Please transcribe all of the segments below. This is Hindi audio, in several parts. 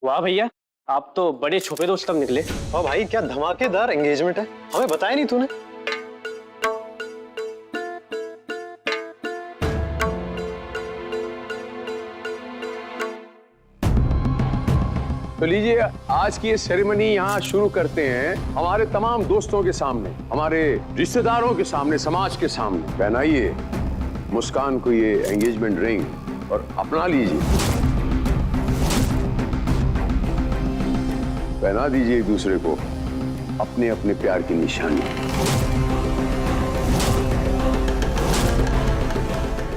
वाह भैया, आप तो बड़े छुपे दोस्त तब निकले। और भाई क्या धमाकेदार एंगेजमेंट है, हमें बताया नहीं तूने। तो लीजिए, आज की ये सेरेमनी यहाँ शुरू करते हैं हमारे तमाम दोस्तों के सामने, हमारे रिश्तेदारों के सामने, समाज के सामने। पहनाइए मुस्कान को ये एंगेजमेंट रिंग और अपना लीजिए, पहना दीजिए एक दूसरे को अपने अपने प्यार की निशानी।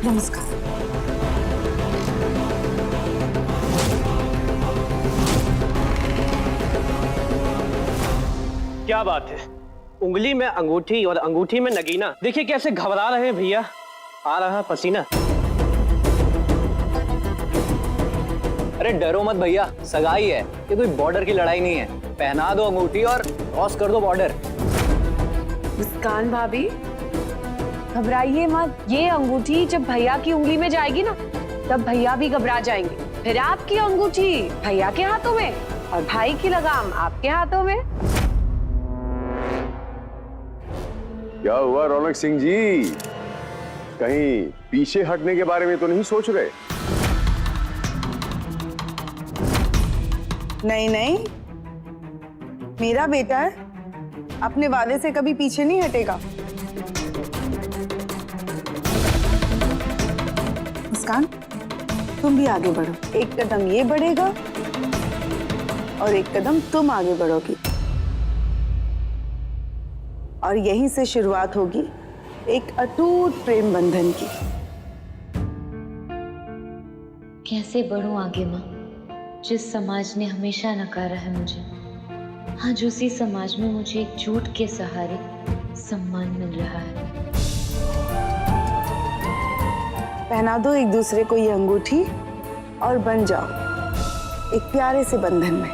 नमस्कार। क्या बात है, उंगली में अंगूठी और अंगूठी में नगीना। देखिए कैसे घबरा रहे हैं भैया, आ रहा है पसीना। अरे डरो मत भैया, सगाई है, ये कोई बॉर्डर की लड़ाई नहीं है। पहना दो अंगूठी और क्रॉस कर दो बॉर्डर। मुस्कान भाभी, घबराइए मत। ये अंगूठी जब भैया की उंगली में जाएगी ना, तब भैया भी घबरा जाएंगे। फिर आपकी अंगूठी भैया के हाथों में और भाई की लगाम आपके हाथों में। क्या हुआ रौनक सिंह जी, कहीं पीछे हटने के बारे में तो नहीं सोच रहे? नहीं नहीं, मेरा बेटा है, अपने वादे से कभी पीछे नहीं हटेगा। मुस्कान, तुम भी आगे बढ़ो। एक कदम ये बढ़ेगा और एक कदम तुम आगे बढ़ोगी, और यहीं से शुरुआत होगी एक अटूट प्रेम बंधन की। कैसे बढ़ूं आगे माँ, जिस समाज ने हमेशा नकारा है मुझे, आज उसी समाज में मुझे एक झूठ के सहारे सम्मान मिल रहा है। पहना दो एक दूसरे को ये अंगूठी और बन जाओ एक प्यारे से बंधन में।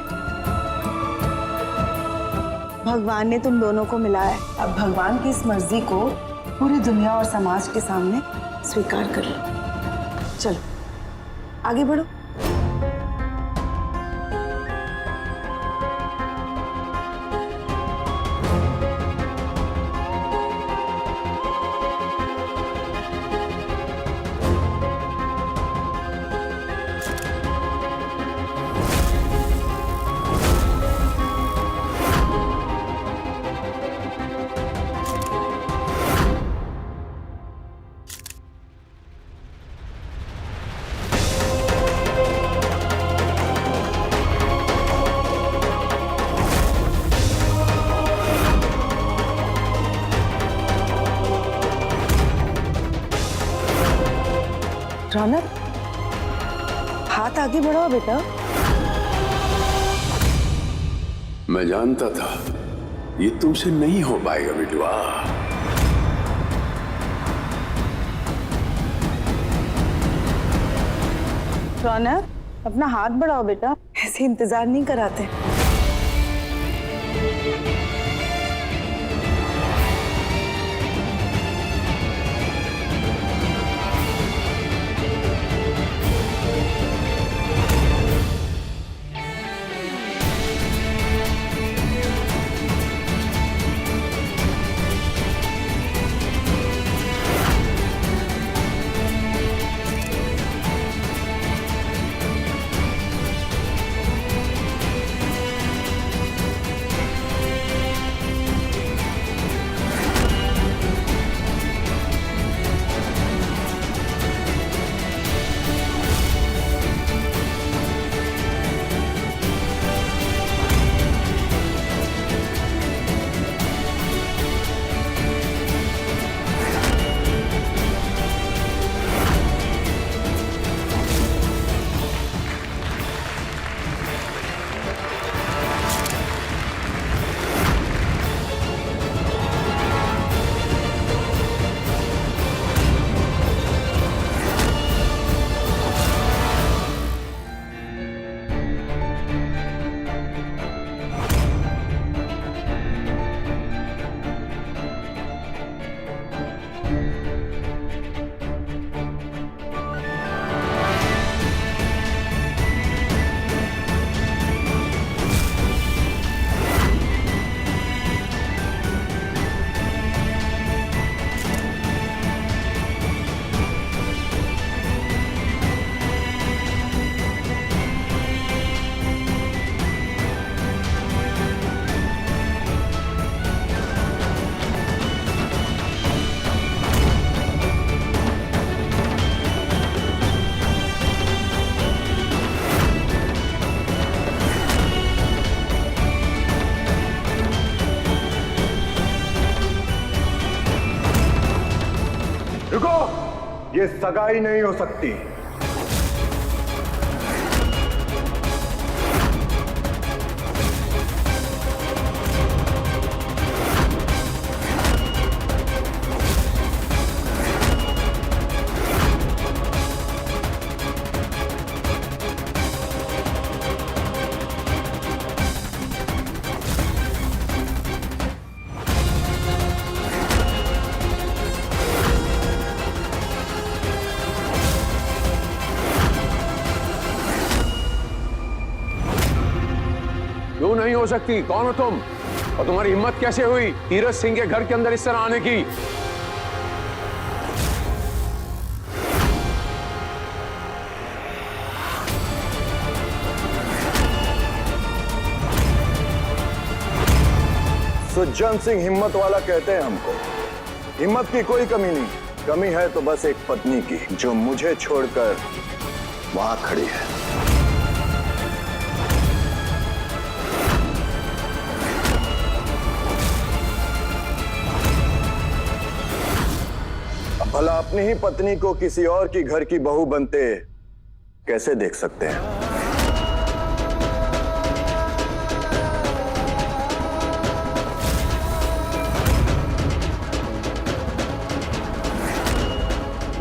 भगवान ने तुम दोनों को मिलाया है, अब भगवान की इस मर्जी को पूरी दुनिया और समाज के सामने स्वीकार कर लो। चलो आगे बढ़ो। रौनक, हाथ आगे बढ़ाओ बेटा। मैं जानता था ये तुमसे नहीं हो पाएगा बिटवा। रौनक, अपना हाथ बढ़ाओ बेटा, ऐसे इंतजार नहीं कराते। रुको, ये सगाई नहीं हो सकती। क्यों नहीं हो सकती? कौन हो तुम और तुम्हारी हिम्मत कैसे हुई तीरथ सिंह के घर के अंदर इस तरह आने की? सुजन सिंह हिम्मत वाला कहते हैं हमको। हिम्मत की कोई कमी नहीं, कमी है तो बस एक पत्नी की, जो मुझे छोड़कर वहां खड़ी है। भला अपनी ही पत्नी को किसी और की घर की बहू बनते कैसे देख सकते हैं?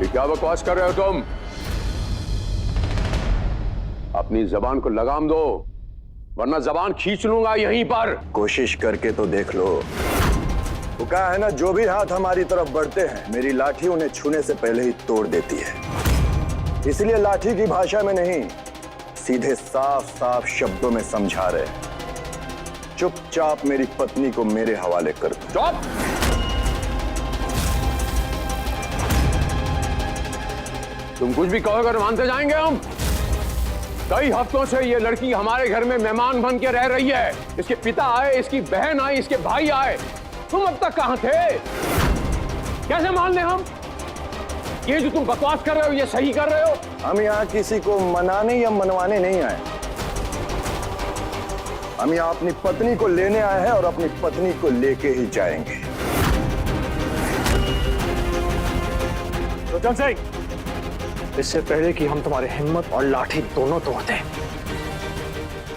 ये क्या बकवास कर रहे हो तुम? अपनी जबान को लगाम दो, वरना जबान खींच लूंगा यहीं पर। कोशिश करके तो देख लो। वो कहा है ना, जो भी हाथ हमारी तरफ बढ़ते हैं मेरी लाठी उन्हें छूने से पहले ही तोड़ देती है। इसलिए लाठी की भाषा में नहीं, सीधे साफ साफ शब्दों में समझा रहे हैं। चुपचाप मेरी पत्नी को मेरे हवाले कर दो। चुप! तुम कुछ भी कहोगे मानते जाएंगे हम। कई हफ्तों से ये लड़की हमारे घर में मेहमान बन के रह रही है। इसके पिता आए, इसकी बहन आई, इसके भाई आए। तुम अब तक कहां थे? कैसे मान लें हम? ये जो तुम बकवास कर रहे हो ये सही कर रहे हो? हम यहाँ किसी को मनाने या मनवाने नहीं आए। हम यहाँ अपनी पत्नी को लेने आए हैं और अपनी पत्नी को लेके ही जाएंगे। सुजन सिंह, इससे पहले कि हम तुम्हारी हिम्मत और लाठी दोनों तोड़ दें,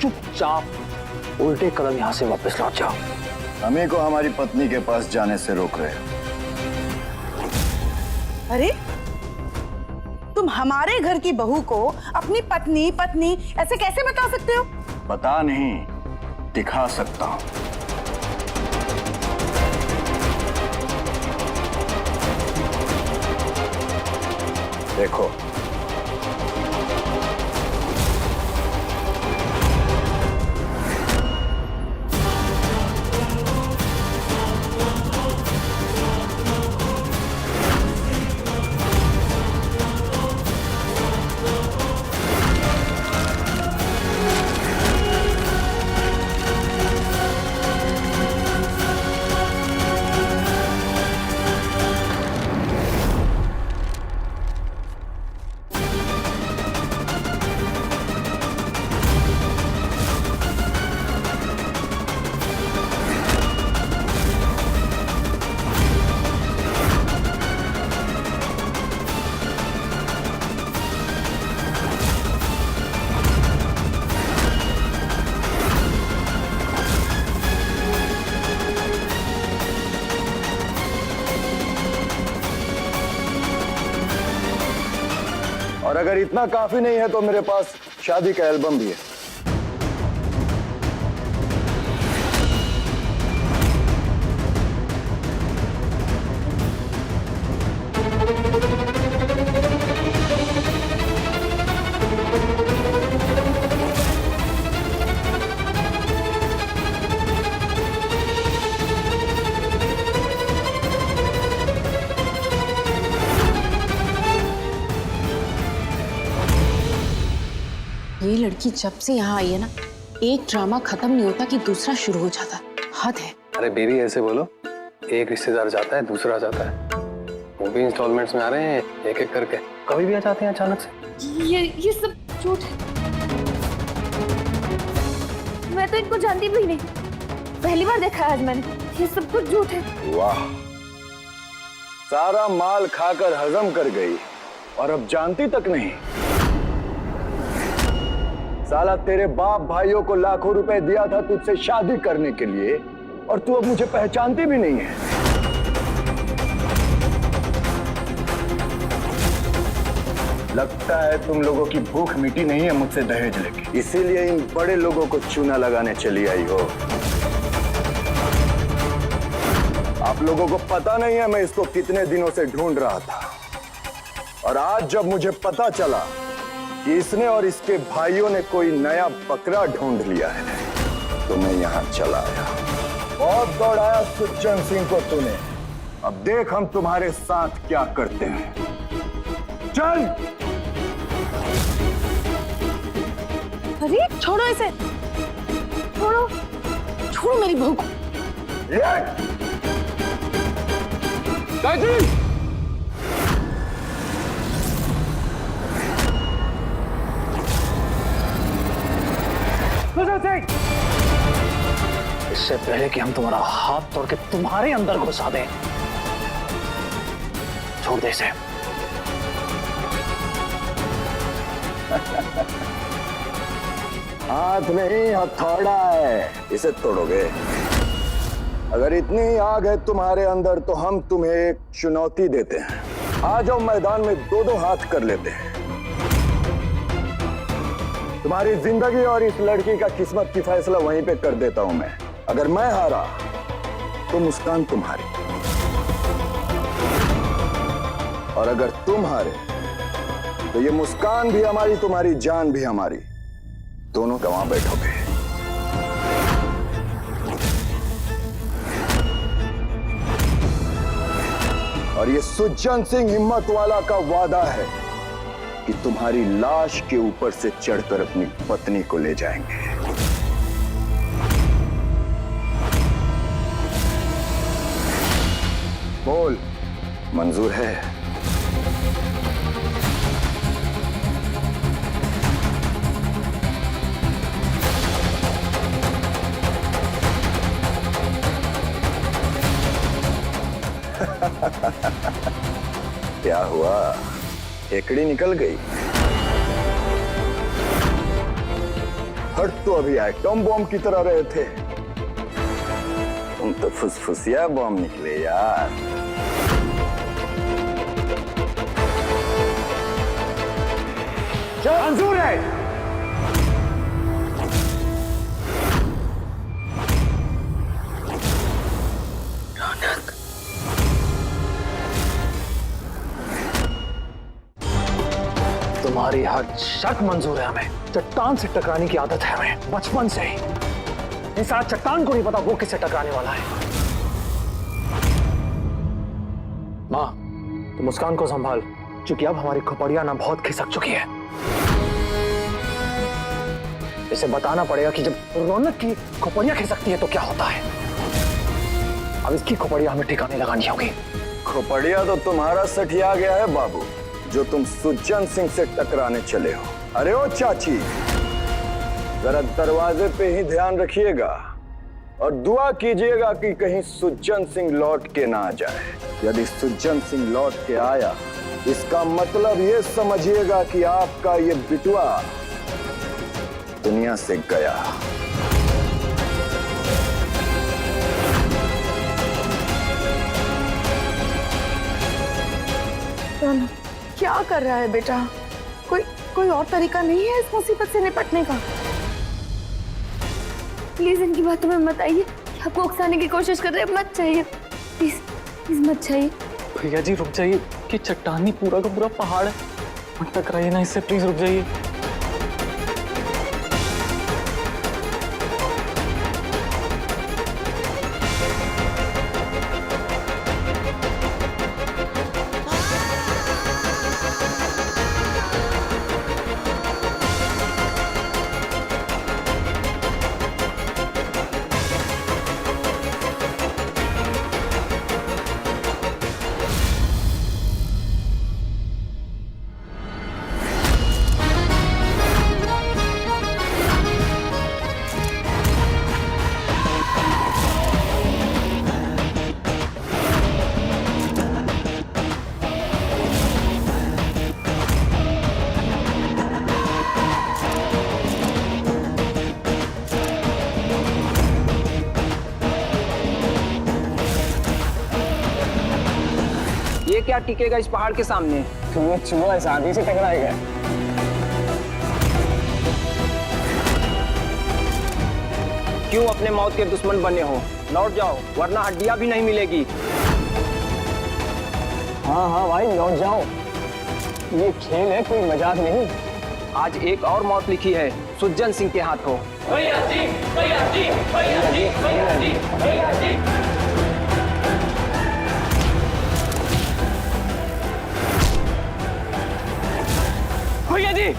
चुपचाप उल्टे कदम यहां से वापस लौट जाओ। हमें को हमारी पत्नी के पास जाने से रोक रहे हो। अरे तुम हमारे घर की बहू को अपनी पत्नी पत्नी ऐसे कैसे बता सकते हो? बता नहीं, दिखा सकता हूं। देखो, और अगर इतना काफी नहीं है तो मेरे पास शादी का एल्बम भी है। ये लड़की जब से यहाँ आई है ना, एक ड्रामा खत्म नहीं होता कि दूसरा शुरू हो जाता। हद है। अरे बेबी ऐसे बोलो, एक रिश्तेदार जाता है दूसरा जाता है। वो भी इंस्टॉलमेंट्स में आ रहे हैं एक एक करके, कभी भी आ जाते हैं अचानक से। ये सब झूठ है। मैं तो इनको जानती भी नहीं, पहली बार देखा है आज मैंने। ये सब कुछ झूठ है। वाह, सारा माल खाकर हजम कर गई और अब जानती तक नहीं। साला तेरे बाप भाइयों को लाखों रुपए दिया था तुझसे शादी करने के लिए और तू अब मुझे पहचानती भी नहीं है। लगता है तुम लोगों की भूख मिटी नहीं है मुझसे दहेज लेके, इसीलिए इन बड़े लोगों को चूना लगाने चली आई हो। आप लोगों को पता नहीं है मैं इसको कितने दिनों से ढूंढ रहा था, और आज जब मुझे पता चला कि इसने और इसके भाइयों ने कोई नया बकरा ढूंढ लिया है तो मैं यहां चला आया। बहुत दौड़ाया सुचन सिंह को तूने, अब देख हम तुम्हारे साथ क्या करते हैं। चल। अरे छोड़ो इसे, छोड़ो छोड़ो मेरी बहू को। गायत्री! इससे पहले कि हम तुम्हारा हाथ तोड़ के तुम्हारे अंदर घुसा दें, छोड़ दे इसे। हाथ नहीं हथौड़ा है, इसे तोड़ोगे। अगर इतनी ही आग है तुम्हारे अंदर तो हम तुम्हें एक चुनौती देते हैं। आ जाओ मैदान में, दो दो हाथ कर लेते हैं। तुम्हारी जिंदगी और इस लड़की का किस्मत की फैसला वहीं पे कर देता हूं मैं। अगर मैं हारा तो मुस्कान तुम्हारी, और अगर तुम हारे तो ये मुस्कान भी हमारी, तुम्हारी जान भी हमारी, दोनों गंवा बैठोगे। और ये सुजन सिंह हिम्मत वाला का वादा है कि तुम्हारी लाश के ऊपर से चढ़कर अपनी पत्नी को ले जाएंगे। बोल, मंजूर है? क्या हुआ, एकड़ी निकल गई? हट तो अभी एटम बॉम्ब की तरह रहे थे, तुम तो फुसफुसिया बॉम्ब निकले यार। मंजूर है। तुम्हारी हर शर्त मंजूर है हमें। चट्टान से टकराने की आदत है हमें बचपन से ही। इस आज चट्टान को नहीं पता वो किससे टकराने वाला है। माँ, तो मुस्कान को संभाल, क्योंकि अब हमारी खोपड़िया ना बहुत खिसक चुकी है। इसे बताना पड़ेगा कि जब रौनक की खोपड़िया खिसकती है तो क्या होता है। अब इसकी खोपड़िया हमें ठिकाने लगानी होगी। खोपड़िया तो तुम्हारा सठिया गया है बाबू, जो तुम सुजन सिंह से टकराने चले हो। अरे ओ चाची, जरा दरवाजे पे ही ध्यान रखिएगा और दुआ कीजिएगा कि कहीं सुजन सिंह लौट के ना आ जाए। यदि सुजन सिंह लौट के आया, इसका मतलब ये समझिएगा कि आपका ये बिटुआ दुनिया से गया। क्या कर रहा है बेटा? कोई और तरीका नहीं है इस मुसीबत से निपटने का? प्लीज इनकी बातों में मत आइए। आपको उकसाने की कोशिश कर रहे हैं, मत चाहिए। प्लीज प्लीज मत चाहिए। भैया जी रुक जाइए, कि चट्टानी पूरा का पूरा पहाड़ है, मत टकराइए ना इससे, प्लीज रुक जाइए। ये क्या टिकेगा इस पहाड़ के सामने? तुम्हें चुहा शादी से टकराएगा। क्यों अपने मौत के दुश्मन बने हो? लौट जाओ वरना हड्डियां भी नहीं मिलेगी। हाँ हाँ भाई लौट जाओ, ये खेल है, कोई मजाक नहीं। आज एक और मौत लिखी है सुज्जन सिंह के हाथों। भैया जी, भैया जी, भैया जी, भैया जी, भैया जी। भैया जी,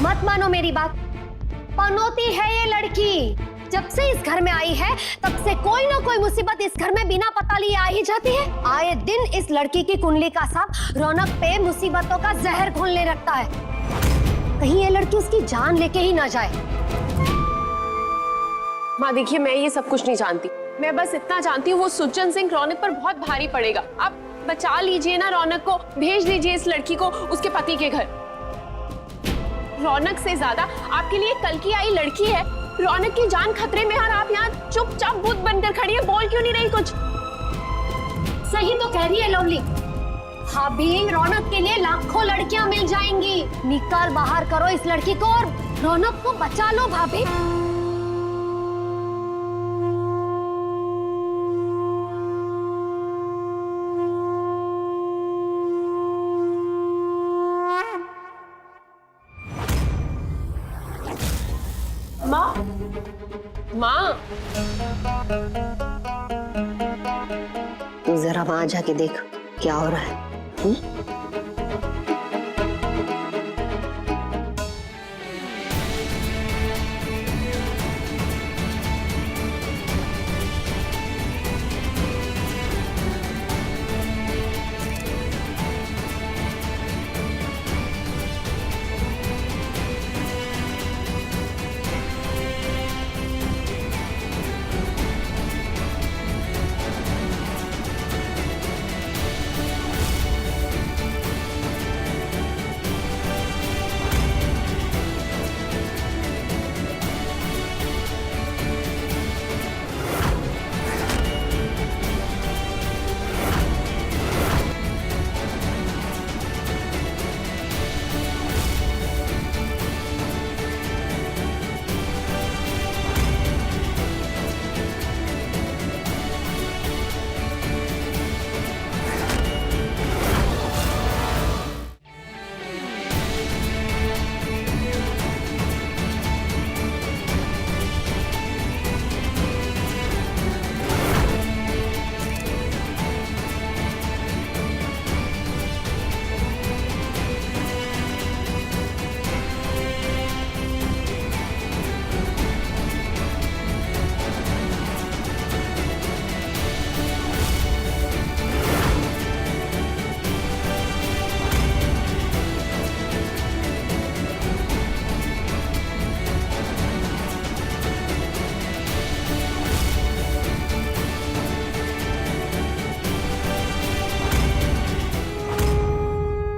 मत मानो मेरी बात, पनौती है ये लड़की। जब से इस घर में आई है तब से कोई ना कोई मुसीबत इस घर में बिना पता लिए आ ही जाती है। आए दिन इस लड़की की कुंडली का सांप रौनक पे मुसीबतों का जहर घोलने लगता है। कहीं ये लड़की उसकी जान लेके ही ना जाए। माँ देखिए, मैं ये सब कुछ नहीं जानती। मैं बस इतना जानती हूँ वो सुज्जन सिंह रौनक पर बहुत भारी पड़ेगा। आप बचा लीजिए ना रौनक को, भेज लीजिए इस लड़की को उसके पति के घर। रौनक से ज्यादा आपके लिए कल की आई लड़की है। रौनक की जान खतरे में और आप यहाँ चुपचाप भूत बनकर खड़ी है, बोल क्यों नहीं रही कुछ? सही तो कह रही है लवली। भाभी, रौनक के लिए लाखों लड़कियां मिल जाएंगी। निकाल बाहर करो इस लड़की को और रौनक को बचा लो भाभी। माँ, माँ, तू जरा वहां जाके देख क्या हो रहा है।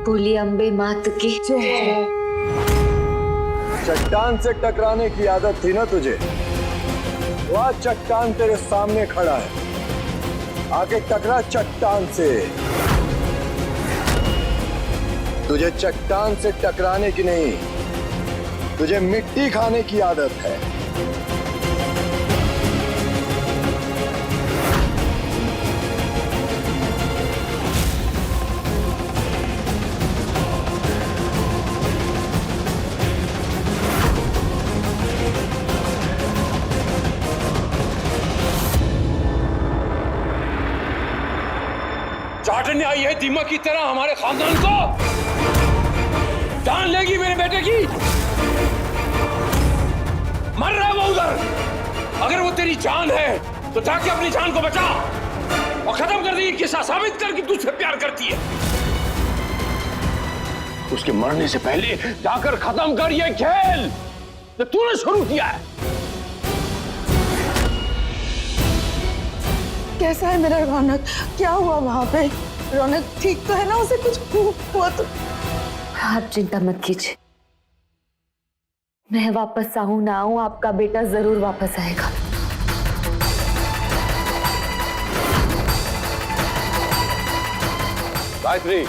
बोली अम्बे मात की जय। चट्टान से टकराने की आदत थी ना तुझे? वह चट्टान तेरे सामने खड़ा है, आके टकरा चट्टान से। तुझे चट्टान से टकराने की नहीं, तुझे मिट्टी खाने की आदत है। चाटने आई है दीमक की तरह हमारे खानदान को। जान लेगी मेरे बेटे की। मर रहा है वो उधर। अगर वो तेरी जान है तो जाके अपनी जान को बचा और खत्म कर दी किस्सा, साबित कर कि तुझसे प्यार करती है। उसके मरने से पहले जाकर खत्म कर ये खेल जो तूने शुरू किया है। कैसा है मेरा रौनक? क्या हुआ वहां पे? रौनक ठीक तो है ना? उसे कुछ हुआ तो? आप चिंता मत कीजिए, मैं वापस आऊं ना आऊं, आपका बेटा जरूर वापस आएगा। गायत्री,